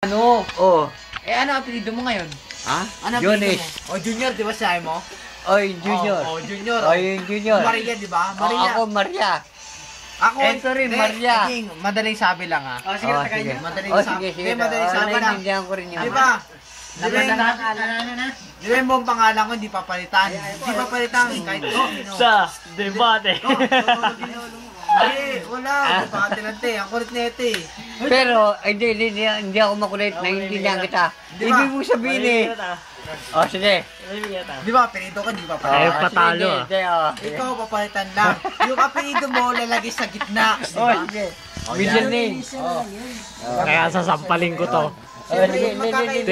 Ano? Oh. Ano apelido mo ngayon? Ha? Ano apelido Jones. mo? Junior, di ba sabi mo? Oy, Junior. Junior. Oy, Junior. Maria, di ba? Maria. Ako, Maria. Ako, Eto rin, Maria. Madaling sabi lang ah. Sige, sige. Madaling Oh, sabi. sige, sige. Madaling sabi lang. Naiintindihan ko rin yun. Di ba? Di ba yung buong pangalan ko, hindi papalitan. Hindi papalitan kahit Sa debate. Wala. Papatilan te. Ang kulit na ito eh. Pero, hindi ako makulit. Naiintindihan kita. Di ba? Ibig mo sabihin eh. Oh, sige. Di ba, apelido ka, di ba Ayaw papalitan? patalo ah. Sige, oh. Ikaw, papalitan lang. Yung apelido mo, lalagay sa gitna. Di Oh, ba? sige. Oh, Middle yan. name. Oh. Kaya sasampalin ko to. Siyempre,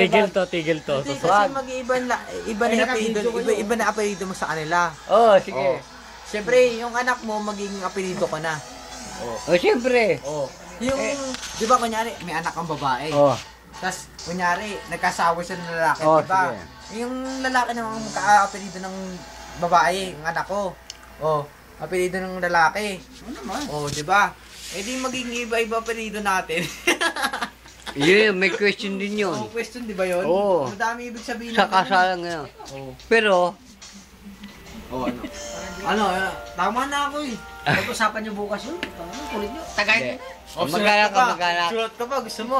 Tigil to. Hindi kasi mag-iiba na iba na apelido mo sa kanila. Oh, sige. Siyempre, yung anak mo magiging apelido ka na. Oh, siyempre. Yung, di ba kunyari, may anak kang babae. Oh. Tapos, kunyari, nagkasawa siya ng lalaki, Oh, di ba? sige. Yung lalaki naman apelido ng babae, ang anak ko. Oh, apelido ng lalaki. Oh, di ba? Eh di magiging iba-iba apelido natin. Yeah, may question din yun. Oh, question, di ba yun? Oo. Madami ibig sabihin Sa ng kasalang ngayon. Oh. Pero, Ano, tama na ako eh. Pag-usapan niyo bukas yun. Kulit niyo. Tagay. magkala ka. Sulat ka pa, gusto mo.